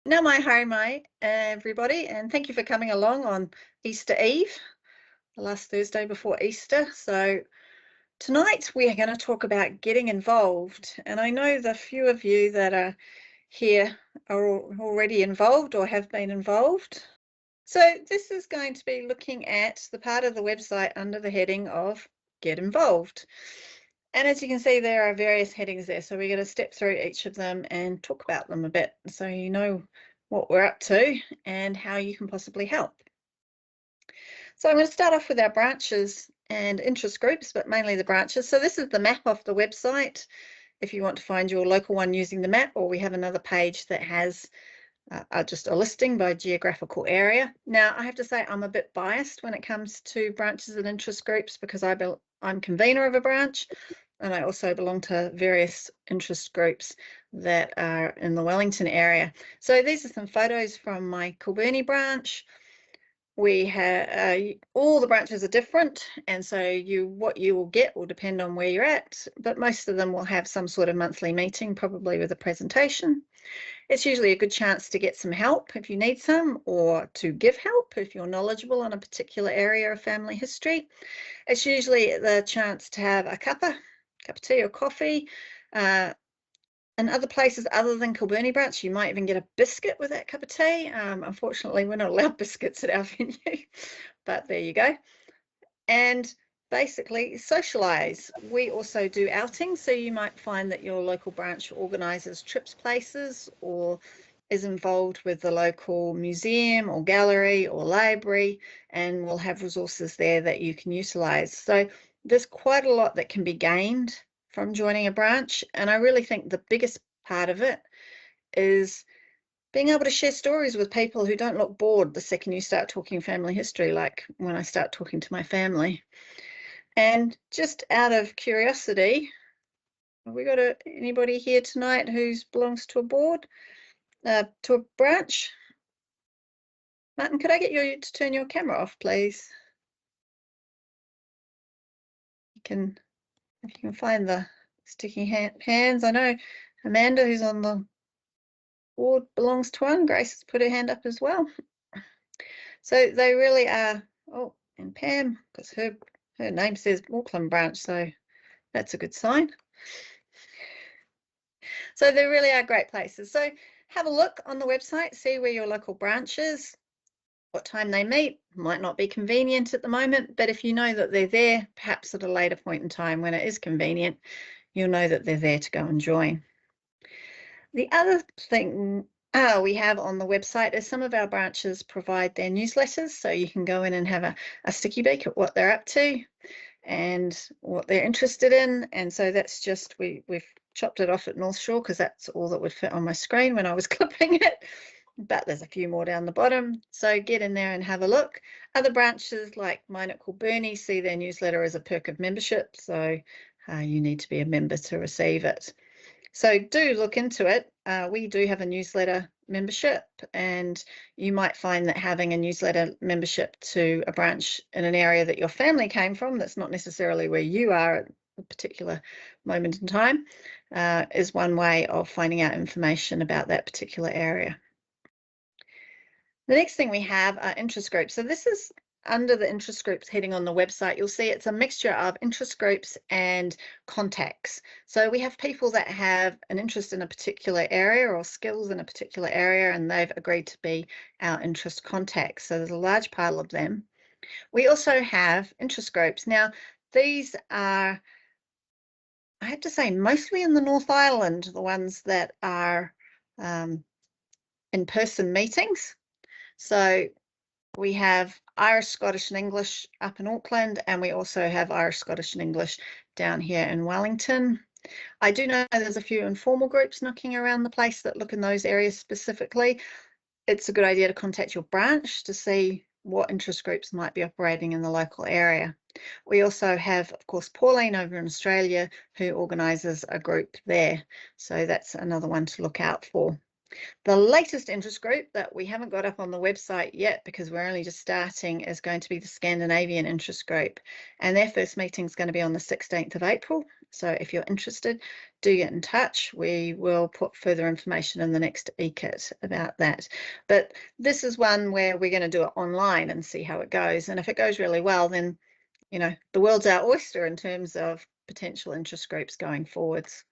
Nā mai haere mai, everybody, and thank you for coming along on Easter Eve, the last Thursday before Easter. So tonight we are going to talk about getting involved, and I know the few of you that are here are already involved or have been involved. So this is going to be looking at the part of the website under the heading of Get Involved. And as you can see, there are various headings there. So we're going to step through each of them and talk about them a bit so you know what we're up to and how you can possibly help. So I'm going to start off with our branches and interest groups, but mainly the branches. So this is the map off the website if you want to find your local one using the map, or we have another page that has just a listing by geographical area. Now, I have to say I'm a bit biased when it comes to branches and interest groups because I'm convener of a branch, and I also belong to various interest groups that are in the Wellington area. So these are some photos from my Kilbirnie branch. We have all the branches are different, and so what you will get will depend on where you're at, but most of them will have some sort of monthly meeting, probably with a presentation. It's usually a good chance to get some help if you need some, or to give help if you're knowledgeable on a particular area of family history. It's usually the chance to have a cup of tea or coffee. In other places other than Kilbirnie branch, you might even get a biscuit with that cup of tea. Unfortunately, we're not allowed biscuits at our venue, but there you go. And basically socialise. We also do outings, so you might find that your local branch organises trips places or is involved with the local museum or gallery or library, and we'll have resources there that you can utilise. So there's quite a lot that can be gained from joining a branch, and I really think the biggest part of it is being able to share stories with people who don't look bored the second you start talking family history, like when I start talking to my family. And just out of curiosity, have we got anybody here tonight who belongs to a board, to a branch? Martin, could I get you to turn your camera off, please? If you can find the sticky hands. I know Amanda, who's on the board, belongs to one. Grace has put her hand up as well. So they really are. Oh, and Pam, because her name says Auckland branch, so that's a good sign. So they really are great places. So have a look on the website, see where your local branch is, what time they meet. Might not be convenient at the moment, but if you know that they're there, perhaps at a later point in time when it is convenient, you'll know that they're there to go and join. The other thing we have on the website is some of our branches provide their newsletters, so you can go in and have a sticky beak at what they're up to and what they're interested in. And so that's just, we've chopped it off at North Shore because that's all that would fit on my screen when I was clipping it, but there's a few more down the bottom, so get in there and have a look. Other branches like mine at Kilbirnie see their newsletter as a perk of membership, so you need to be a member to receive it. So do look into it. We do have a newsletter membership, and you might find that having a newsletter membership to a branch in an area that your family came from, that's not necessarily where you are at a particular moment in time, is one way of finding out information about that particular area. The next thing we have are interest groups. So this is under the interest groups heading on the website. You'll see it's a mixture of interest groups and contacts. So we have people that have an interest in a particular area or skills in a particular area, and they've agreed to be our interest contacts. So there's a large pile of them. We also have interest groups. Now, these are, I have to say, mostly in the North Island, the ones that are in-person meetings. So we have Irish, Scottish and English up in Auckland, and we also have Irish, Scottish and English down here in Wellington. I do know there's a few informal groups knocking around the place that look in those areas specifically. It's a good idea to contact your branch to see what interest groups might be operating in the local area. We also have, of course, Pauline over in Australia, who organises a group there. So that's another one to look out for. The latest interest group that we haven't got up on the website yet because we're only just starting is going to be the Scandinavian interest group, and their first meeting is going to be on the 16th of April So if you're interested, do get in touch. We will put further information in the next eKit about that. But this is one where we're going to do it online and see how it goes. And if it goes really well, then, you know, the world's our oyster in terms of potential interest groups going forwards.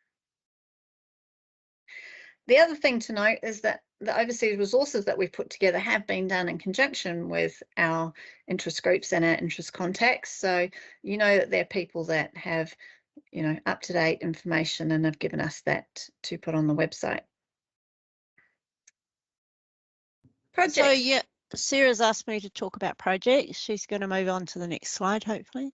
The other thing to note is that the overseas resources that we've put together have been done in conjunction with our interest groups and our interest contacts. So you know that they're people that have, you know, up-to-date information and have given us that to put on the website. Projects. So yeah, Sarah's asked me to talk about projects. She's going to move on to the next slide, hopefully.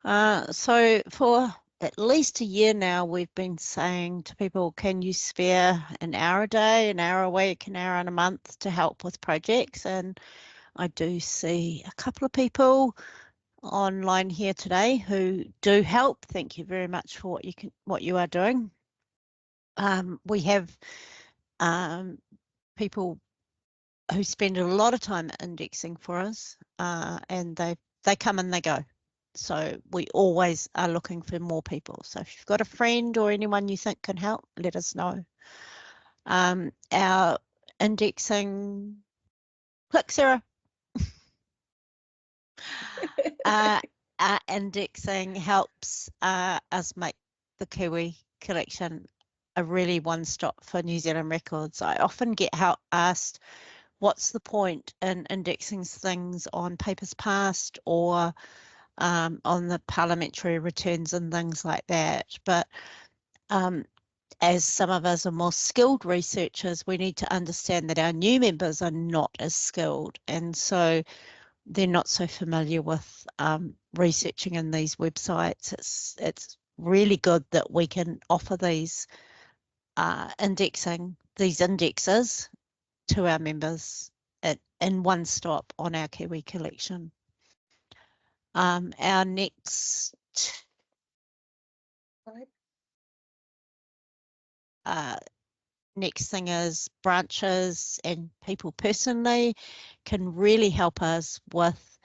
So for at least a year now, we've been saying to people, can you spare an hour a day, an hour a week, an hour in a month to help with projects? And I do see a couple of people online here today who do help. Thank you very much for what you are doing. We have people who spend a lot of time indexing for us, and they come and they go. So we always are looking for more people. So if you've got a friend or anyone you think can help, let us know. Our indexing, click Sarah. Our indexing helps us make the Kiwi collection a really one-stop for New Zealand records. I often get asked, what's the point in indexing things on Papers Past or on the parliamentary returns and things like that? But as some of us are more skilled researchers, we need to understand that our new members are not as skilled, and so they're not so familiar with researching in these websites. It's really good that we can offer these indexes to our members in one stop on our Kiwi collection. Our next next thing is branches, and people personally can really help us with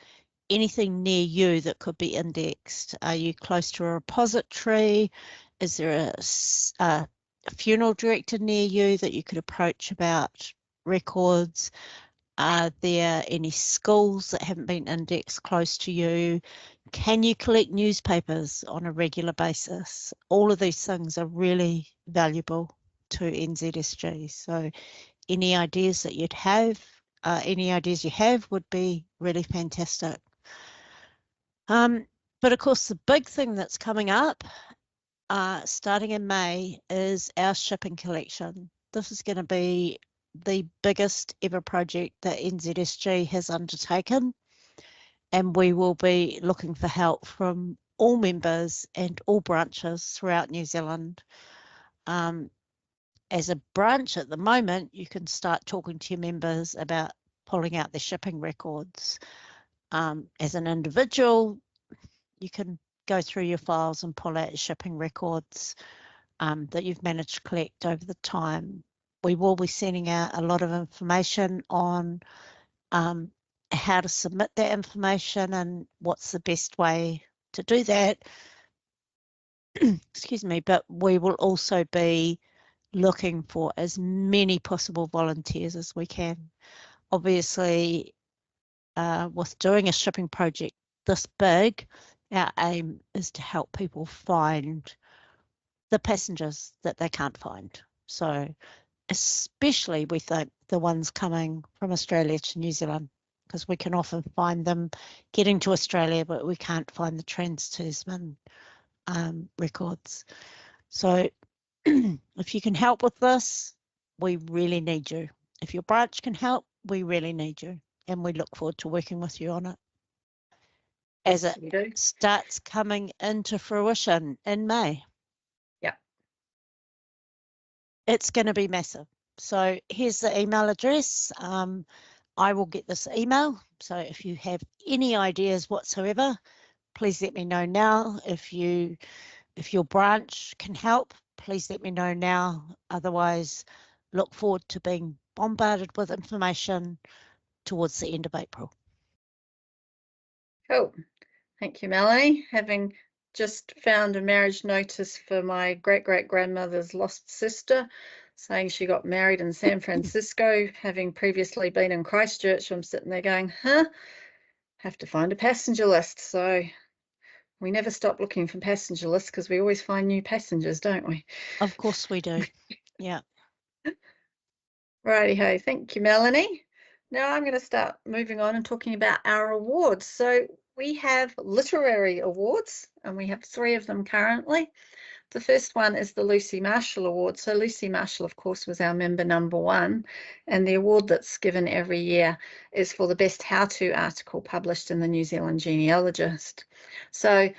anything near you that could be indexed. Are you close to a repository? Is there a funeral director near you that you could approach about records? Are there any schools that haven't been indexed close to you? Can you collect newspapers on a regular basis? All of these things are really valuable to NZSG. So any ideas that you'd have, any ideas you have would be really fantastic. But of course, the big thing that's coming up starting in May is our shipping collection. This is going to be the biggest ever project that NZSG has undertaken, and we will be looking for help from all members and all branches throughout New Zealand. As a branch at the moment, you can start talking to your members about pulling out their shipping records. As an individual, you can go through your files and pull out your shipping records that you've managed to collect over the time. We will be sending out a lot of information on how to submit that information and what's the best way to do that. Excuse me, but we will also be looking for as many possible volunteers as we can. Obviously, with doing a shipping project this big, our aim is to help people find the passengers that they can't find. So especially we think the ones coming from Australia to New Zealand, because we can often find them getting to Australia, but we can't find the Trans-Tasman records. So if you can help with this, we really need you. If your branch can help, we really need you, and we look forward to working with you on it as it starts coming into fruition in May. Yeah. It's going to be massive. So here's the email address. I will get this email. So if you have any ideas whatsoever, please let me know now. If your branch can help, please let me know now. Otherwise, look forward to being bombarded with information towards the end of April. Cool. Thank you, Melanie. Having just found a marriage notice for my great-great-grandmother's lost sister, saying she got married in San Francisco, having previously been in Christchurch. I'm sitting there going, huh? Have to find a passenger list. So we never stop looking for passenger lists because we always find new passengers, don't we? Of course we do. Yeah. Righty-ho. Thank you, Melanie. Now I'm going to start moving on and talking about our awards. So we have literary awards, and we have 3 of them currently. The first one is the Lucy Marshall Award. So Lucy Marshall, of course, was our member number 1, and the award that's given every year is for the best how-to article published in the New Zealand Genealogist. So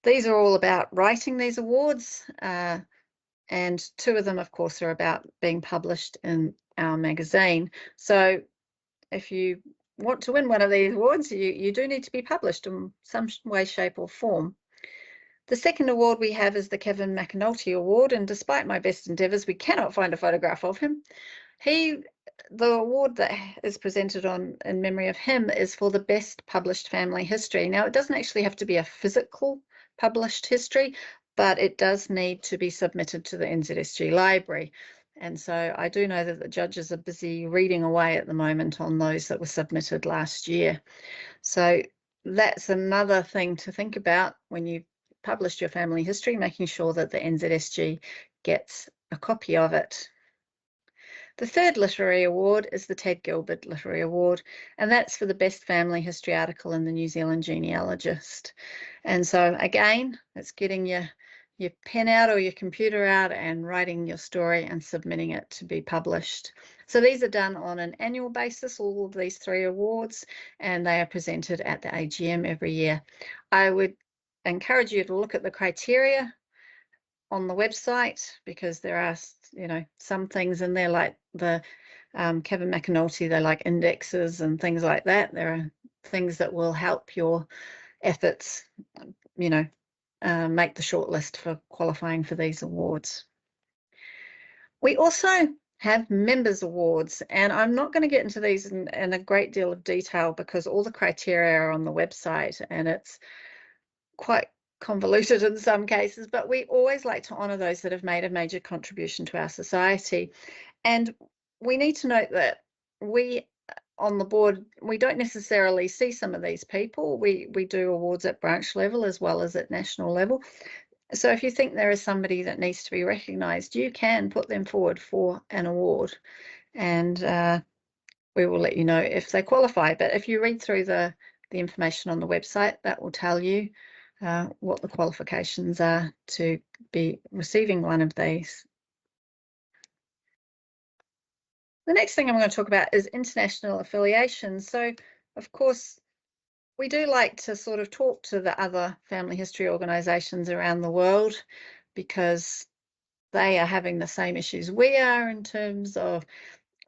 these are all about writing these awards, and 2 of them, of course, are about being published in our magazine. So if you want to win one of these awards, you do need to be published in some way, shape or form. The second award we have is the Kevin McAnulty Award, and despite my best endeavours, we cannot find a photograph of him. The award that is presented in memory of him is for the best published family history. Now, it doesn't actually have to be a physical published history, but it does need to be submitted to the NZSG library. And so I do know that the judges are busy reading away at the moment on those that were submitted last year. So that's another thing to think about when you published your family history, making sure that the NZSG gets a copy of it. The third literary award is the Ted Gilbert Literary Award, and that's for the best family history article in the New Zealand Genealogist. And so again, it's getting your pen out or your computer out and writing your story and submitting it to be published. So these are done on an annual basis, all of these 3 awards, and they are presented at the AGM every year. I would encourage you to look at the criteria on the website, because there are, some things in there like the Kevin McAnulty, they like indexes and things like that. There are things that will help your efforts, make the shortlist for qualifying for these awards. We also have members awards, and I'm not going to get into these in a great deal of detail because all the criteria are on the website and it's quite convoluted in some cases, but we always like to honour those that have made a major contribution to our society. And we need to note that we on the board, we don't necessarily see some of these people. We do awards at branch level as well as at national level. So if you think there is somebody that needs to be recognised, you can put them forward for an award, and we will let you know if they qualify. But if you read through the information on the website, that will tell you what the qualifications are to be receiving one of these. The next thing I'm going to talk about is international affiliation. So, of course, we do like to sort of talk to the other family history organisations around the world because they are having the same issues we are in terms of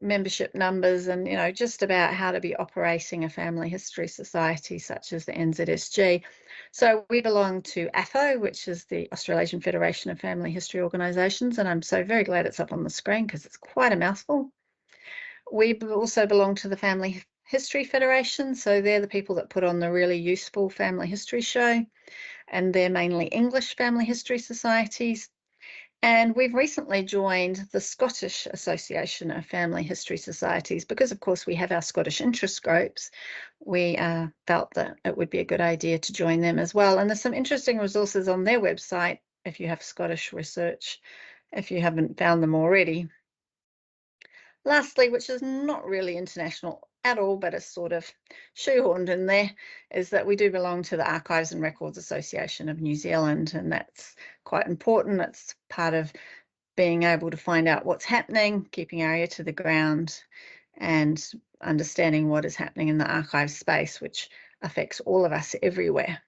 membership numbers and, just about how to be operating a family history society such as the NZSG. So we belong to AFO, which is the Australasian Federation of Family History Organisations, and I'm so very glad it's up on the screen because it's quite a mouthful. We also belong to the Family History Federation, so they're the people that put on the really useful family history show, and they're mainly English family history societies. And we've recently joined the Scottish Association of Family History Societies because, of course, we have our Scottish interest groups. We felt that it would be a good idea to join them as well. And there's some interesting resources on their website if you have Scottish research, if you haven't found them already. Lastly, which is not really international at all, but it's sort of shoehorned in there, is that we do belong to the Archives and Records Association of New Zealand, and that's quite important. It's part of being able to find out what's happening, keeping our ear to the ground, and understanding what is happening in the archive space, which affects all of us everywhere.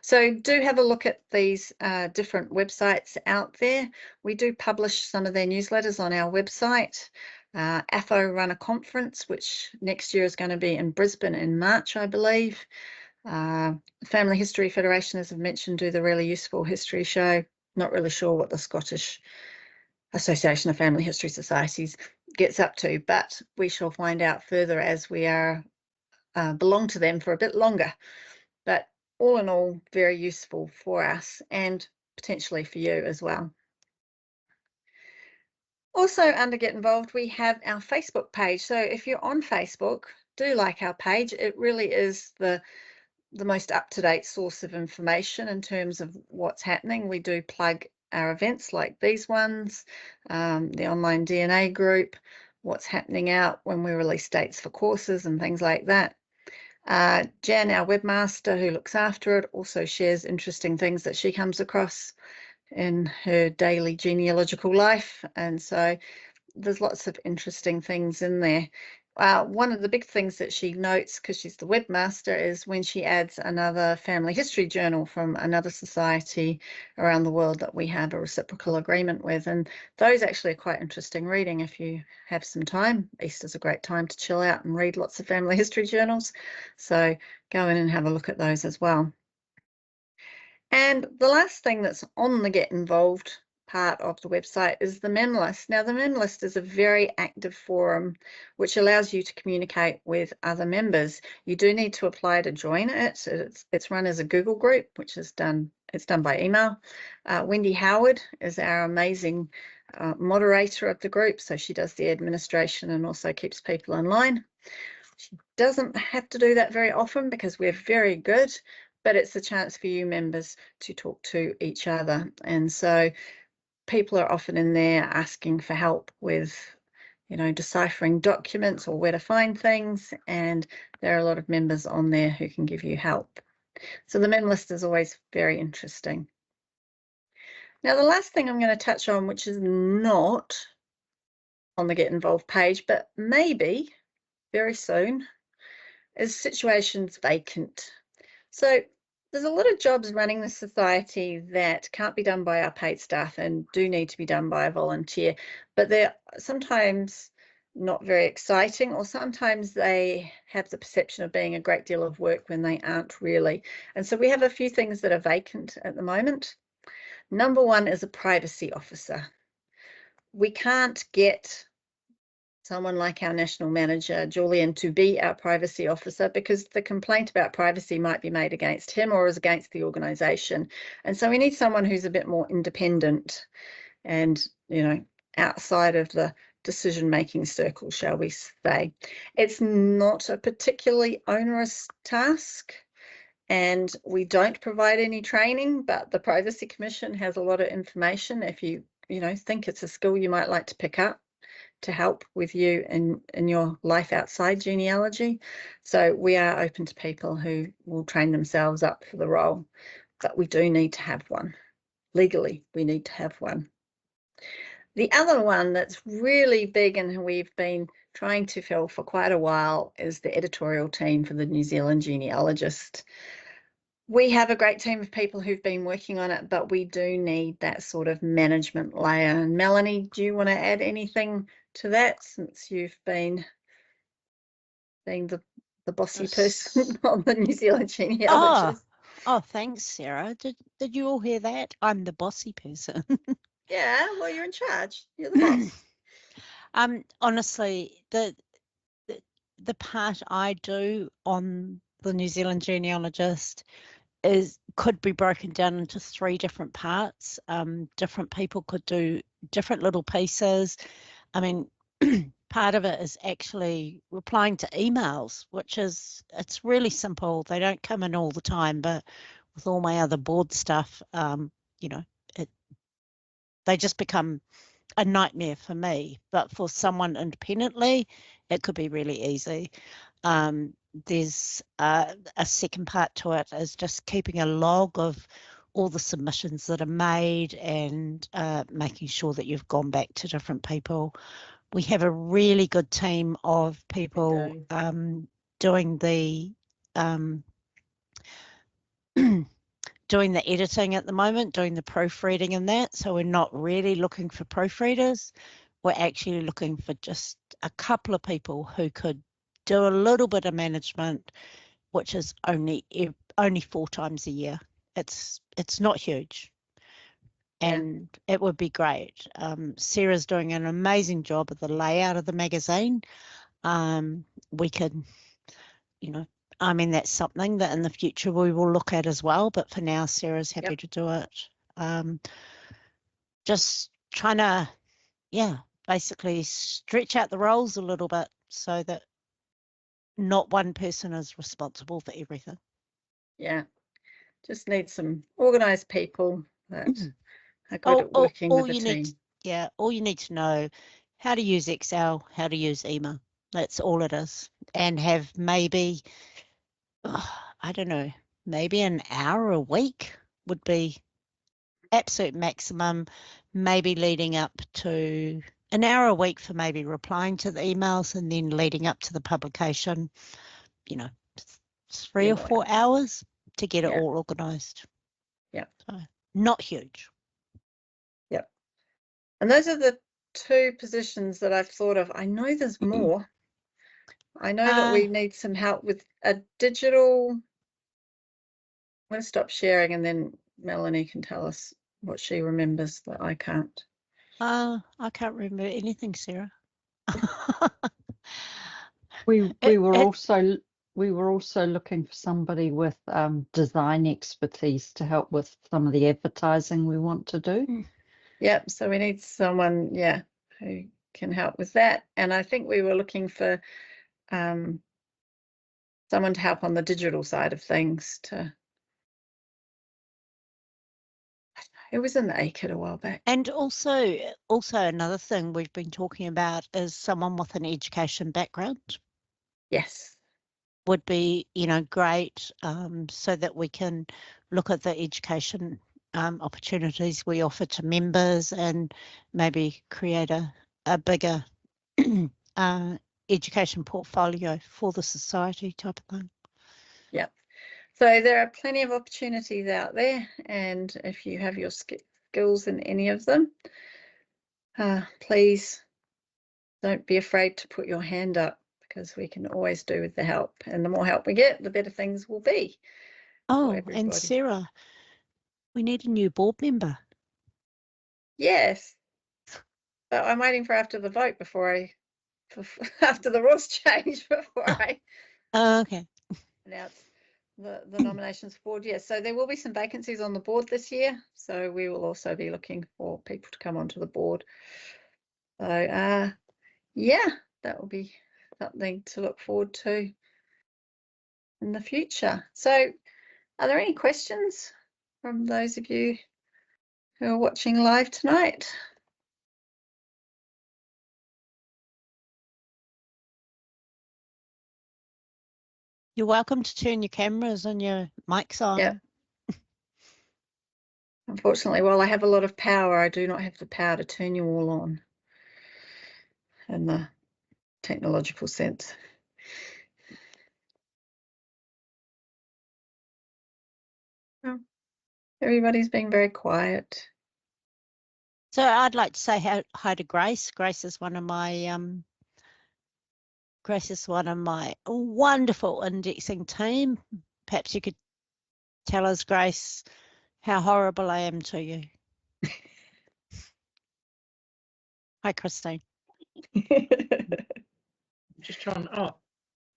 So do have a look at these different websites out there. We do publish some of their newsletters on our website. AFO run a conference, which next year is going to be in Brisbane in March, I believe. Family History Federation, as I've mentioned, do the really useful history show. Not really sure what the Scottish Association of Family History Societies gets up to, but we shall find out further as we belong to them for a bit longer. But all in all, very useful for us and potentially for you as well. Also, under Get Involved, we have our Facebook page. So if you're on Facebook, do like our page. It really is the most up-to-date source of information in terms of what's happening. We do plug our events like these ones, the online DNA group, what's happening out when we release dates for courses and things like that. Jan, our webmaster who looks after it, also shares interesting things that she comes across in her daily genealogical life, and so there's lots of interesting things in there. One of the big things that she notes, because she's the webmaster, is when she adds another family history journal from another society around the world that we have a reciprocal agreement with, and those actually are quite interesting reading if you have some time. Easter's a great time to chill out and read lots of family history journals, so go in and have a look at those as well. And the last thing that's on the Get Involved part of the website is the mem list. Now, the mem list is a very active forum which allows you to communicate with other members. You do need to apply to join it. It's run as a Google group, which is done by email. Wendy Howard is our amazing moderator of the group, so she does the administration and also keeps people in line. She doesn't have to do that very often because we're very good, but it's a chance for you members to talk to each other. And so people are often in there asking for help with, deciphering documents or where to find things. And there are a lot of members on there who can give you help. So the mem list is always very interesting. Now, the last thing I'm going to touch on, which is not on the Get Involved page, but maybe very soon, is situations vacant. So there's a lot of jobs running the society that can't be done by our paid staff and do need to be done by a volunteer, but they're sometimes not very exciting, or sometimes they have the perception of being a great deal of work when they aren't really. And so we have a few things that are vacant at the moment. Number one is a privacy officer. We can't get someone like our national manager, Julian, to be our privacy officer because the complaint about privacy might be made against him or is against the organisation. And so we need someone who's a bit more independent and, outside of the decision-making circle, shall we say. It's not a particularly onerous task, and we don't provide any training, but the Privacy Commission has a lot of information if you, think it's a skill you might like to pick up to help with you in your life outside genealogy. So we are open to people who will train themselves up for the role, but we do need to have one. Legally, we need to have one. The other one that's really big and we've been trying to fill for quite a while is the editorial team for the New Zealand Genealogist. We have a great team of people who've been working on it, but we do need that sort of management layer. And Melanie, do you want to add anything to that, since you've been being the bossy person on the New Zealand Genealogist? Oh, thanks, Sarah. Did you all hear that? I'm the bossy person. Yeah, well, you're in charge. You're the boss. Honestly, the part I do on the New Zealand Genealogist could be broken down into 3 different parts. Different people could do different little pieces. I mean, part of it is actually replying to emails, it's really simple. They don't come in all the time, but with all my other board stuff, they just become a nightmare for me. But for someone independently, it could be really easy. There's a second part to it is just keeping a log of all the submissions that are made and making sure that you've gone back to different people. We have a really good team of people doing the doing the editing at the moment, doing the proofreading and that. So we're not really looking for proofreaders. We're actually looking for just a couple of people who could do a little bit of management, which is only 4 times a year. It's not huge. And it would be great. Sarah's doing an amazing job of the layout of the magazine. We can, I mean, that's something that in the future we will look at as well. But for now, Sarah's happy Yep. to do it. Just trying to, basically stretch out the roles a little bit so that not one person is responsible for everything. Yeah, just need some organised people that are good at working with the team. All you need to know how to use Excel, how to use email. That's all it is. And have maybe, I don't know, maybe an hour a week would be absolute maximum, maybe leading up to an hour a week for maybe replying to the emails and then leading up to the publication, 3 or 4 hours to get it all organised. Yeah. So not huge. Yep. And those are the 2 positions that I've thought of. I know there's more. I know that we need some help with a digital. I'm going to stop sharing and then Melanie can tell us what she remembers that I can't. I can't remember anything, Sarah. We were also looking for somebody with design expertise to help with some of the advertising we want to do. Yep, so we need someone, who can help with that. And I think we were looking for someone to help on the digital side of things. It was in the ACID a while back. And also another thing we've been talking about is someone with an education background. Yes. Would be, great, so that we can look at the education opportunities we offer to members and maybe create a bigger education portfolio for the society type of thing. Yep. So there are plenty of opportunities out there, and if you have your skills in any of them, please don't be afraid to put your hand up, because we can always do with the help, and the more help we get, the better things will be. Oh, and Sarah, we need a new board member. Yes, but I'm waiting for after the vote after the rules change before I okay. announce the nominations board. Yes, so there will be some vacancies on the board this year, so we will also be looking for people to come onto the board. So that will be something to look forward to in the future. So are there any questions from those of you who are watching live tonight? You're welcome to turn your cameras and your mics on. Yeah. Unfortunately, while I have a lot of power, I do not have the power to turn you all on in the technological sense. Well, everybody's being very quiet. So I'd like to say hi to Grace. Grace is one of my wonderful indexing team. Perhaps you could tell us, Grace, how horrible I am to you. Hi, Christine. Just trying. Oh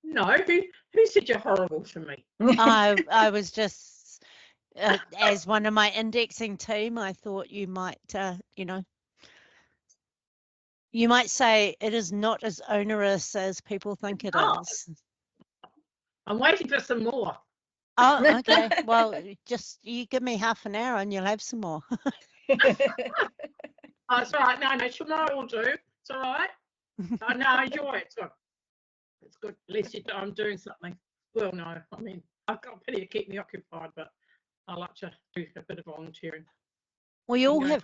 no, who said you're horrible to me? I was just as one of my indexing team. I thought you might, you might say it is not as onerous as people think it is. I'm waiting for some more. Oh, okay. Well, just you give me half an hour and you'll have some more. Oh, it's all right. No, tomorrow will do. It's all right. I enjoy it. It's good. At least I'm doing something. Well, no, I mean, I've got plenty to keep me occupied, but I like to do a bit of volunteering. We all have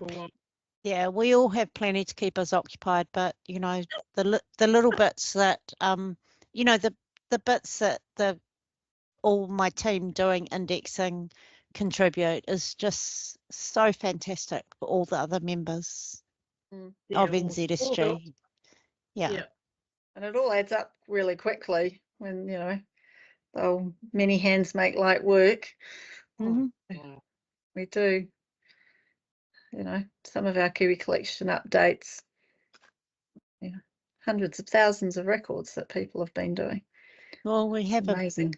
plenty to keep us occupied, but the little bits that the bits that all my team doing indexing contribute is just so fantastic for all the other members of NZSG. Yeah. And it all adds up really quickly when, many hands make light work. Mm-hmm. We do. Some of our Kiwi collection updates, hundreds of thousands of records that people have been doing. Well, we have amazing.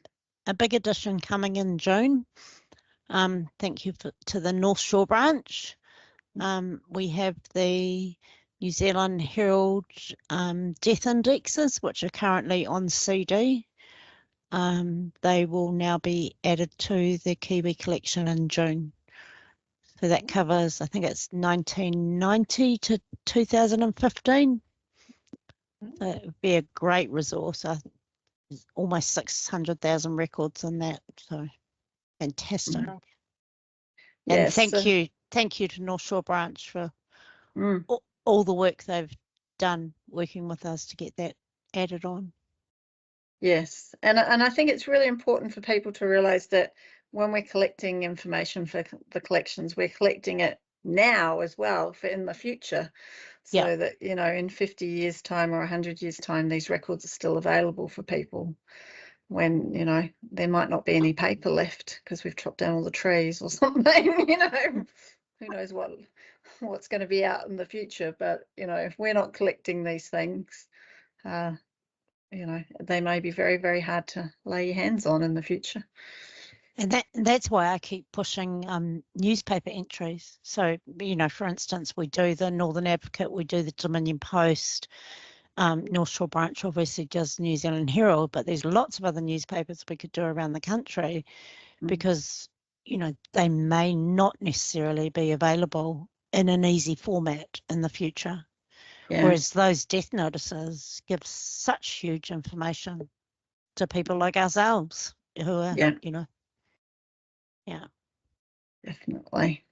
a big addition coming in June. Thank you to the North Shore branch. We have the New Zealand Herald death indexes, which are currently on CD. They will now be added to the Kiwi collection in June. So that covers, I think it's 1990 to 2015. So it would be a great resource. There's almost 600,000 records in that. So fantastic. Wow. And Yes, thank you to North Shore Branch for mm, all the work they've done working with us to get that added on. yes, and I think it's really important for people to realise that when we're collecting information for the collections, we're collecting it now as well for in the future, so Yeah. that, you know, in 50 years' time or 100 years' time, these records are still available for people when, you know, there might not be any paper left because we've chopped down all the trees or something, you know, who knows what's going to be out in the future. But, you know, if we're not collecting these things, you know, they may be very, very hard to lay your hands on in the future. And that's why I keep pushing newspaper entries. So, you know, for instance, we do the Northern Advocate, we do the Dominion Post, North Shore Branch obviously does New Zealand Herald, but there's lots of other newspapers we could do around the country because, you know, they may not necessarily be available in an easy format in the future. Yeah. Whereas those death notices give such huge information to people like ourselves who are, Yeah. you know, yeah. Definitely.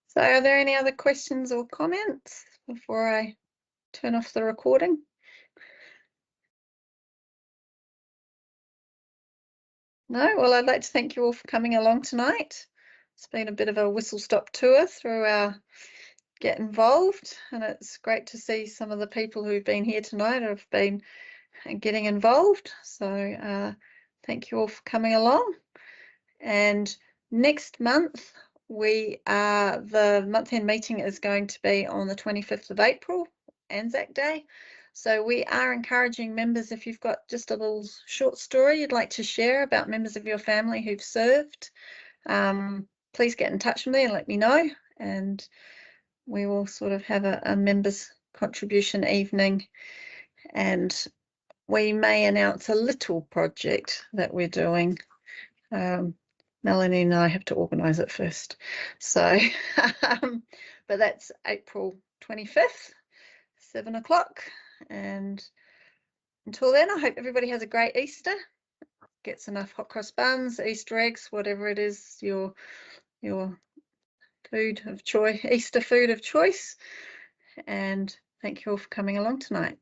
So are there any other questions or comments before I turn off the recording? No? Well, I'd like to thank you all for coming along tonight. It's been a bit of a whistle-stop tour through our Get Involved, and it's great to see some of the people who've been here tonight have been getting involved. So thank you all for coming along. And next month, the month-end meeting is going to be on the 25th of April, Anzac Day. So we are encouraging members, if you've got just a little short story you'd like to share about members of your family who've served, please get in touch with me and let me know. And we will sort of have a members contribution evening, and we may announce a little project that we're doing. Melanie and I have to organise it first. So, but that's April 25th, 7 o'clock. And until then, I hope everybody has a great Easter. Gets enough hot cross buns, Easter eggs, whatever it is, your food of choice, Easter food of choice. And thank you all for coming along tonight.